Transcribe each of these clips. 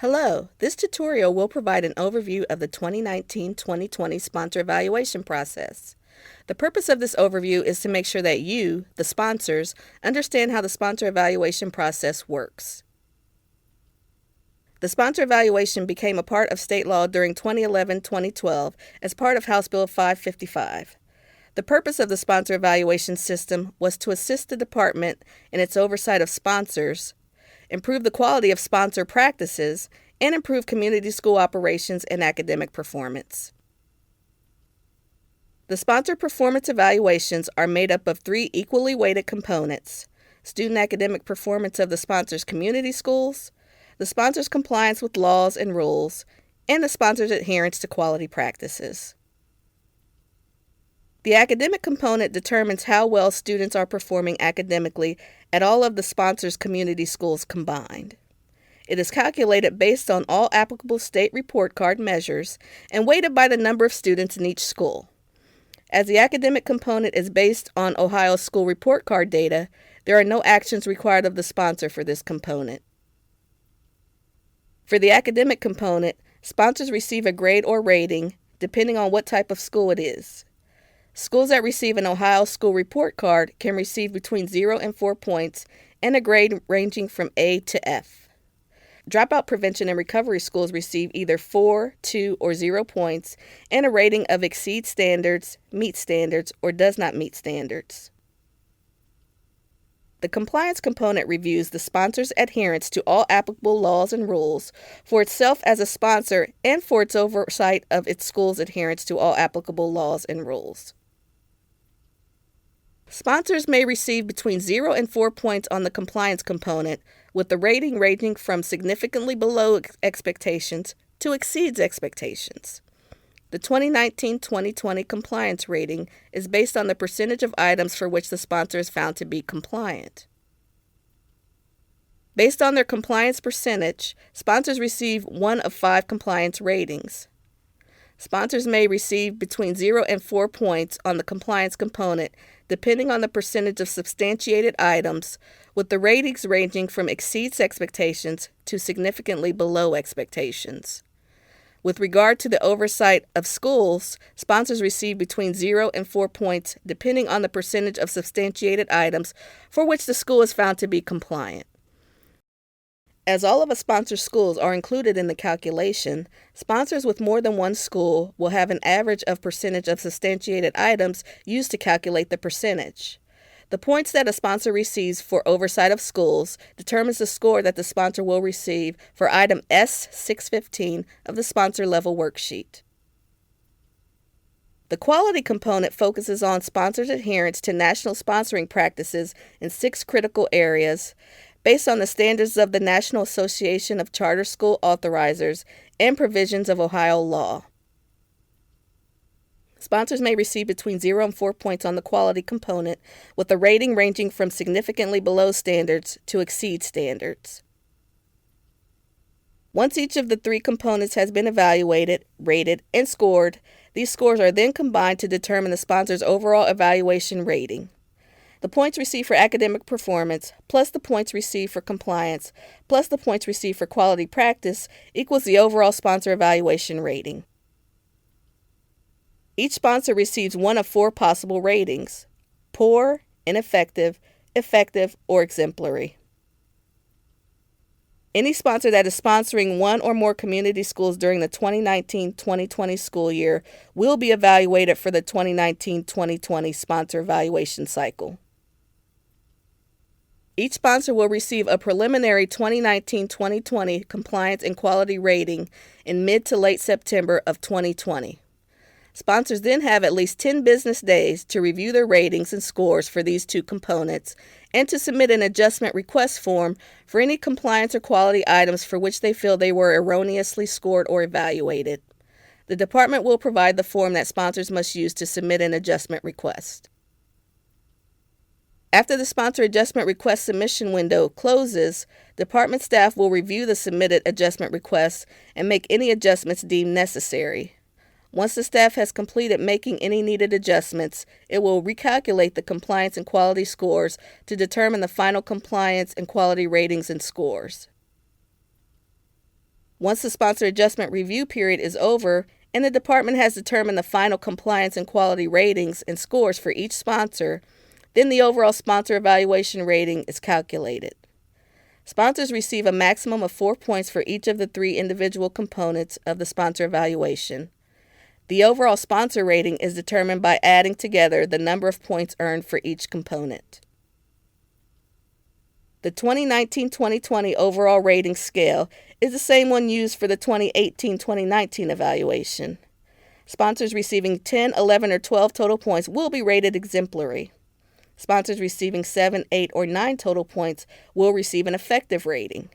Hello, this tutorial will provide an overview of the 2019-2020 sponsor evaluation process. The purpose of this overview is to make sure that you, the sponsors, understand how the sponsor evaluation process works. The sponsor evaluation became a part of state law during 2011-2012 as part of House Bill 555. The purpose of the sponsor evaluation system was to assist the department in its oversight of sponsors, improve the quality of sponsor practices, and improve community school operations and academic performance. The sponsor performance evaluations are made up of three equally weighted components: student academic performance of the sponsor's community schools, the sponsor's compliance with laws and rules, and the sponsor's adherence to quality practices. The academic component determines how well students are performing academically at all of the sponsor's community schools combined. It is calculated based on all applicable state report card measures and weighted by the number of students in each school. As the academic component is based on Ohio school report card data, there are no actions required of the sponsor for this component. For the academic component, sponsors receive a grade or rating depending on what type of school it is. Schools that receive an Ohio school report card can receive between 0 and 4 points and a grade ranging from A to F. Dropout prevention and recovery schools receive either 4, 2, or 0 points and a rating of exceeds standards, meets standards, or does not meet standards. The compliance component reviews the sponsor's adherence to all applicable laws and rules for itself as a sponsor and for its oversight of its school's adherence to all applicable laws and rules. Sponsors may receive between 0 and 4 points on the compliance component, with the rating ranging from significantly below expectations to exceeds expectations. The 2019-2020 compliance rating is based on the percentage of items for which the sponsor is found to be compliant. Based on their compliance percentage, sponsors receive 1 of 5 compliance ratings. Sponsors may receive between 0 and 4 points on the compliance component, depending on the percentage of substantiated items, with the ratings ranging from exceeds expectations to significantly below expectations. With regard to the oversight of schools, sponsors receive between 0 and 4 points, depending on the percentage of substantiated items for which the school is found to be compliant. As all of a sponsor's schools are included in the calculation, sponsors with more than one school will have an average of percentage of substantiated items used to calculate the percentage. The points that a sponsor receives for oversight of schools determines the score that the sponsor will receive for item S615 of the sponsor level worksheet. The quality component focuses on sponsors' adherence to national sponsoring practices in 6 critical areas, based on the standards of the National Association of Charter School Authorizers and provisions of Ohio law. Sponsors may receive between 0 and 4 points on the quality component, with a rating ranging from significantly below standards to exceed standards. Once each of the 3 components has been evaluated, rated, and scored, these scores are then combined to determine the sponsor's overall evaluation rating. The points received for academic performance, plus the points received for compliance, plus the points received for quality practice equals the overall sponsor evaluation rating. Each sponsor receives 1 of 4 possible ratings: poor, ineffective, effective, or exemplary. Any sponsor that is sponsoring 1 or more community schools during the 2019-2020 school year will be evaluated for the 2019-2020 sponsor evaluation cycle. Each sponsor will receive a preliminary 2019-2020 compliance and quality rating in mid to late September of 2020. Sponsors then have at least 10 business days to review their ratings and scores for these 2 components and to submit an adjustment request form for any compliance or quality items for which they feel they were erroneously scored or evaluated. The department will provide the form that sponsors must use to submit an adjustment request. After the sponsor adjustment request submission window closes, department staff will review the submitted adjustment requests and make any adjustments deemed necessary. Once the staff has completed making any needed adjustments, it will recalculate the compliance and quality scores to determine the final compliance and quality ratings and scores. Once the sponsor adjustment review period is over and the department has determined the final compliance and quality ratings and scores for each sponsor, then the overall sponsor evaluation rating is calculated. Sponsors receive a maximum of 4 points for each of the 3 individual components of the sponsor evaluation. The overall sponsor rating is determined by adding together the number of points earned for each component. The 2019-2020 overall rating scale is the same one used for the 2018-2019 evaluation. Sponsors receiving 10, 11, or 12 total points will be rated exemplary. Sponsors receiving 7, 8, or 9 total points will receive an effective rating.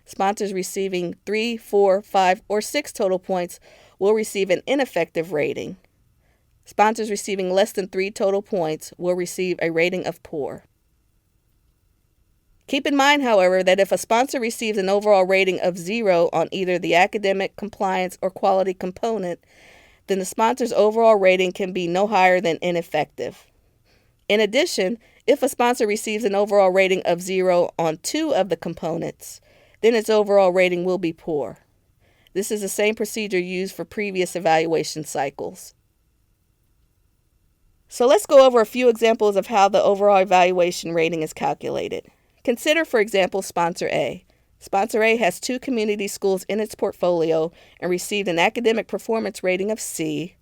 Sponsors receiving 3, 4, 5, or 6 total points will receive an ineffective rating. Sponsors receiving less than 3 total points will receive a rating of poor. Keep in mind, however, that if a sponsor receives an overall rating of 0 on either the academic, compliance, or quality component, then the sponsor's overall rating can be no higher than ineffective. In addition, if a sponsor receives an overall rating of 0 on 2 of the components, then its overall rating will be poor. This is the same procedure used for previous evaluation cycles. So let's go over a few examples of how the overall evaluation rating is calculated. Consider, for example, Sponsor A. Sponsor A has 2 community schools in its portfolio and received an academic performance rating of C,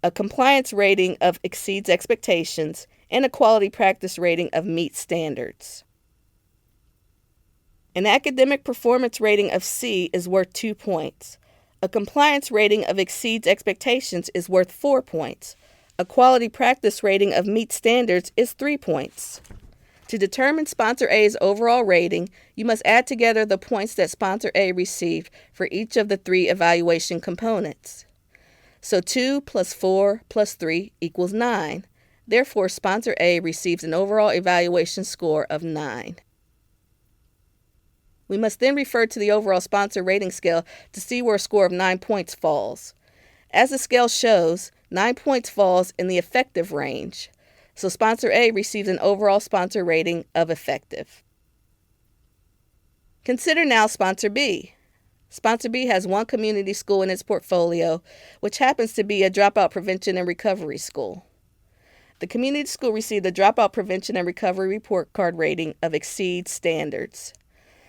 a compliance rating of exceeds expectations, and a quality practice rating of meets standards. An academic performance rating of C is worth 2 points. A compliance rating of exceeds expectations is worth 4 points. A quality practice rating of meets standards is 3 points. To determine Sponsor A's overall rating, you must add together the points that Sponsor A received for each of the 3 evaluation components. So 2 plus 4 plus 3 equals 9. Therefore, Sponsor A receives an overall evaluation score of 9. We must then refer to the overall sponsor rating scale to see where a score of 9 points falls. As the scale shows, 9 points falls in the effective range. So Sponsor A receives an overall sponsor rating of effective. Consider now Sponsor B. Sponsor B has 1 community school in its portfolio, which happens to be a dropout prevention and recovery school. The community school received a dropout prevention and recovery report card rating of exceeds standards.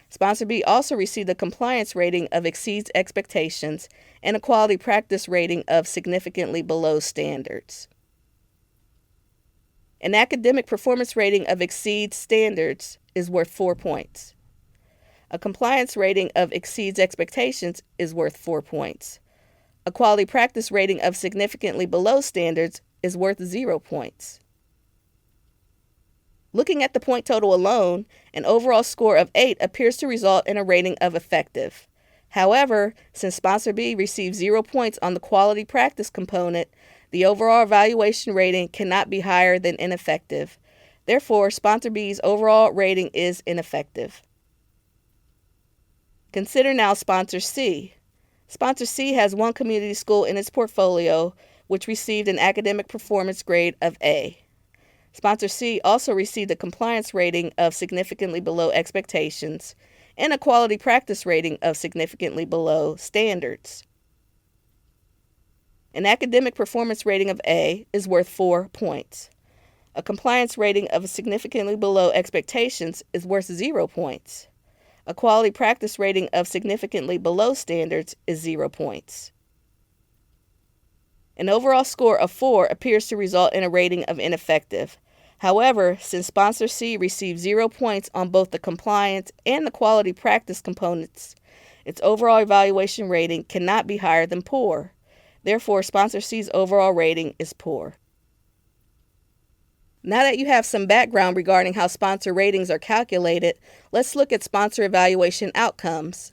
Sponsor B also received a compliance rating of exceeds expectations and a quality practice rating of significantly below standards. An academic performance rating of exceeds standards is worth 4 points. A compliance rating of exceeds expectations is worth 4 points. A quality practice rating of significantly below standards is worth 0 points. Looking at the point total alone, an overall score of 8 appears to result in a rating of effective. However, since Sponsor B received 0 points on the quality practice component, the overall evaluation rating cannot be higher than ineffective. Therefore, Sponsor B's overall rating is ineffective. Consider now Sponsor C. Sponsor C has 1 community school in its portfolio, which received an academic performance grade of A. Sponsor C also received a compliance rating of significantly below expectations and a quality practice rating of significantly below standards. An academic performance rating of A is worth 4 points. A compliance rating of significantly below expectations is worth 0 points. A quality practice rating of significantly below standards is 0 points. An overall score of 4 appears to result in a rating of ineffective. However, since Sponsor C received 0 points on both the compliance and the quality practice components, its overall evaluation rating cannot be higher than poor. Therefore, Sponsor C's overall rating is poor. Now that you have some background regarding how sponsor ratings are calculated, let's look at sponsor evaluation outcomes.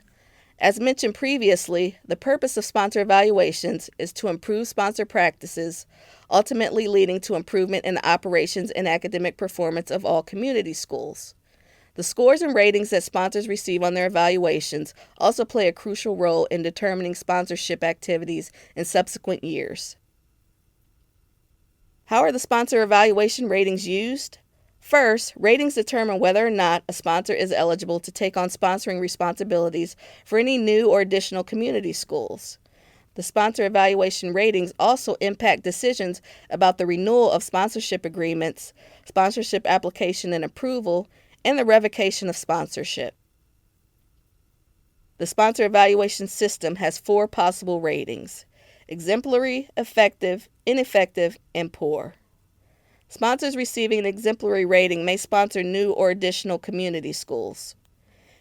As mentioned previously, the purpose of sponsor evaluations is to improve sponsor practices, ultimately leading to improvement in the operations and academic performance of all community schools. The scores and ratings that sponsors receive on their evaluations also play a crucial role in determining sponsorship activities in subsequent years. How are the sponsor evaluation ratings used? First, ratings determine whether or not a sponsor is eligible to take on sponsoring responsibilities for any new or additional community schools. The sponsor evaluation ratings also impact decisions about the renewal of sponsorship agreements, sponsorship application and approval, and the revocation of sponsorship. The sponsor evaluation system has 4 possible ratings: exemplary, effective, ineffective, and poor. Sponsors receiving an exemplary rating may sponsor new or additional community schools.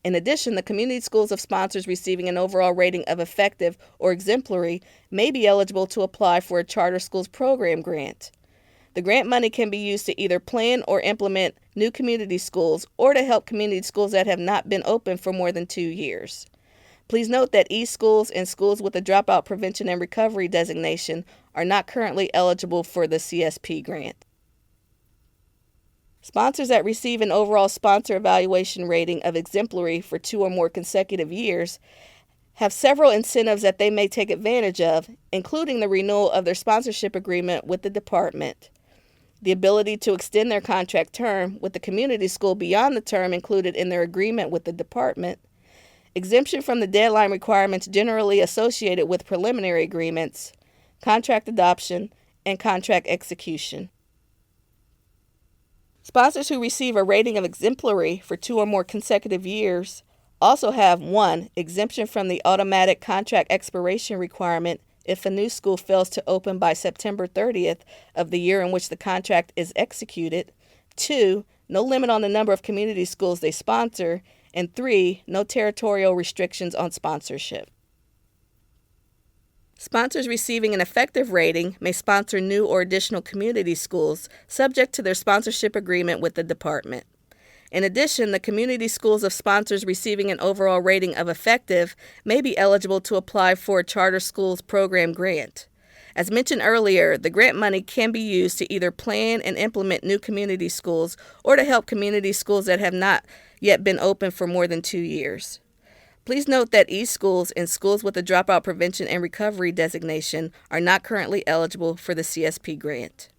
In addition, the community schools of sponsors receiving an overall rating of effective or exemplary may be eligible to apply for a charter schools program grant. The grant money can be used to either plan or implement new community schools or to help community schools that have not been open for more than 2 years. Please note that e-schools and schools with a dropout prevention and recovery designation are not currently eligible for the CSP grant. Sponsors that receive an overall sponsor evaluation rating of exemplary for 2 or more consecutive years have several incentives that they may take advantage of, including the renewal of their sponsorship agreement with the department, the ability to extend their contract term with the community school beyond the term included in their agreement with the department, exemption from the deadline requirements generally associated with preliminary agreements, contract adoption, and contract execution. Sponsors who receive a rating of exemplary for 2 or more consecutive years also have 1. Exemption from the automatic contract expiration requirement if a new school fails to open by September 30th of the year in which the contract is executed, 2. No limit on the number of community schools they sponsor, and 3. No territorial restrictions on sponsorship. Sponsors receiving an effective rating may sponsor new or additional community schools subject to their sponsorship agreement with the department. In addition, the community schools of sponsors receiving an overall rating of effective may be eligible to apply for a charter schools program grant. As mentioned earlier, the grant money can be used to either plan and implement new community schools or to help community schools that have not yet been open for more than 2 years. Please note that e-schools and schools with a dropout prevention and recovery designation are not currently eligible for the CSP grant.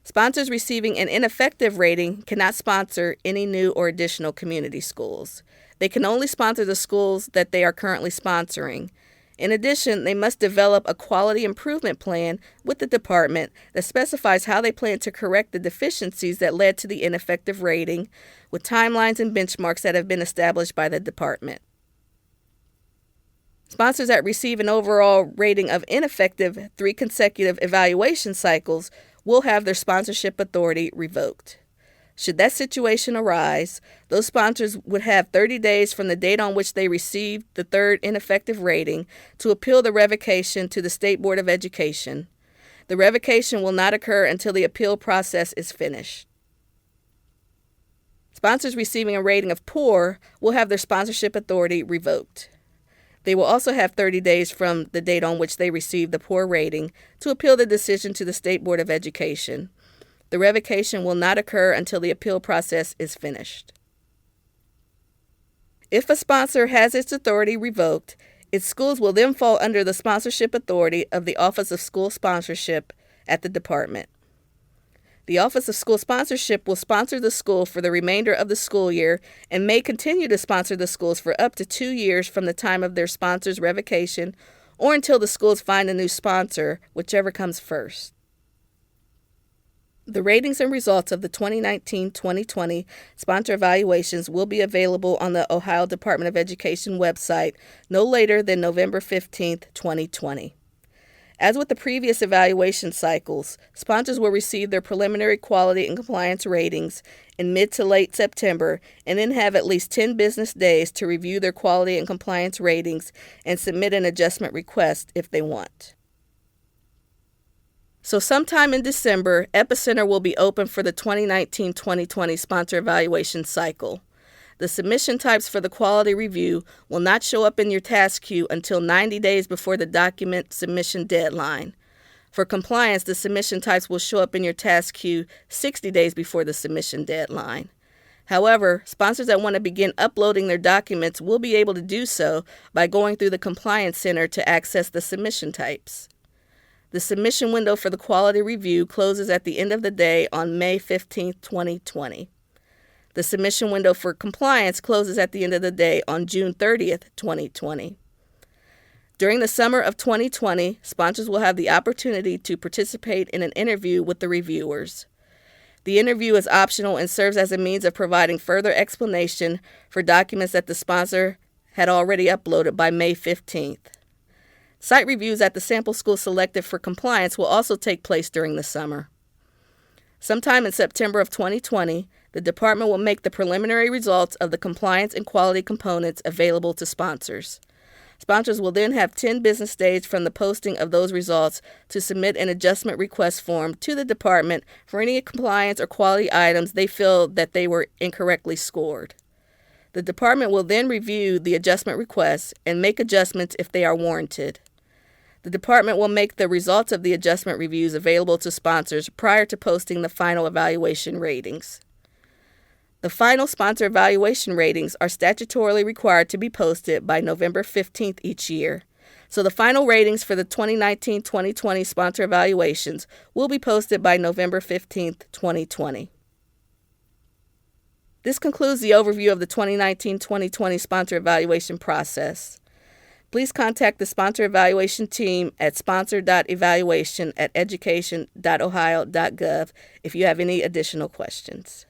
Sponsors receiving an ineffective rating cannot sponsor any new or additional community schools. They can only sponsor the schools that they are currently sponsoring. In addition, they must develop a quality improvement plan with the department that specifies how they plan to correct the deficiencies that led to the ineffective rating, with timelines and benchmarks that have been established by the department. Sponsors that receive an overall rating of ineffective 3 consecutive evaluation cycles will have their sponsorship authority revoked. Should that situation arise, those sponsors would have 30 days from the date on which they received the 3rd ineffective rating to appeal the revocation to the State Board of Education. The revocation will not occur until the appeal process is finished. Sponsors receiving a rating of poor will have their sponsorship authority revoked. They will also have 30 days from the date on which they received the poor rating to appeal the decision to the State Board of Education. The revocation will not occur until the appeal process is finished. If a sponsor has its authority revoked, its schools will then fall under the sponsorship authority of the Office of School Sponsorship at the department. The Office of School Sponsorship will sponsor the school for the remainder of the school year and may continue to sponsor the schools for up to 2 years from the time of their sponsor's revocation or until the schools find a new sponsor, whichever comes first. The ratings and results of the 2019-2020 sponsor evaluations will be available on the Ohio Department of Education website no later than November 15, 2020. As with the previous evaluation cycles, sponsors will receive their preliminary quality and compliance ratings in mid to late September and then have at least 10 business days to review their quality and compliance ratings and submit an adjustment request if they want. So sometime in December, Epicenter will be open for the 2019-2020 sponsor evaluation cycle. The submission types for the quality review will not show up in your task queue until 90 days before the document submission deadline. For compliance, the submission types will show up in your task queue 60 days before the submission deadline. However, sponsors that want to begin uploading their documents will be able to do so by going through the Compliance Center to access the submission types. The submission window for the quality review closes at the end of the day on May 15, 2020. The submission window for compliance closes at the end of the day on June 30th, 2020. During the summer of 2020, sponsors will have the opportunity to participate in an interview with the reviewers. The interview is optional and serves as a means of providing further explanation for documents that the sponsor had already uploaded by May 15th. Site reviews at the sample school selected for compliance will also take place during the summer. Sometime in September of 2020, the department will make the preliminary results of the compliance and quality components available to sponsors. Sponsors will then have 10 business days from the posting of those results to submit an adjustment request form to the department for any compliance or quality items they feel that they were incorrectly scored. The department will then review the adjustment requests and make adjustments if they are warranted. The department will make the results of the adjustment reviews available to sponsors prior to posting the final evaluation ratings. The final sponsor evaluation ratings are statutorily required to be posted by November 15th each year, so the final ratings for the 2019-2020 sponsor evaluations will be posted by November 15th, 2020. This concludes the overview of the 2019-2020 sponsor evaluation process. Please contact the sponsor evaluation team at sponsor.evaluation@education.ohio.gov if you have any additional questions.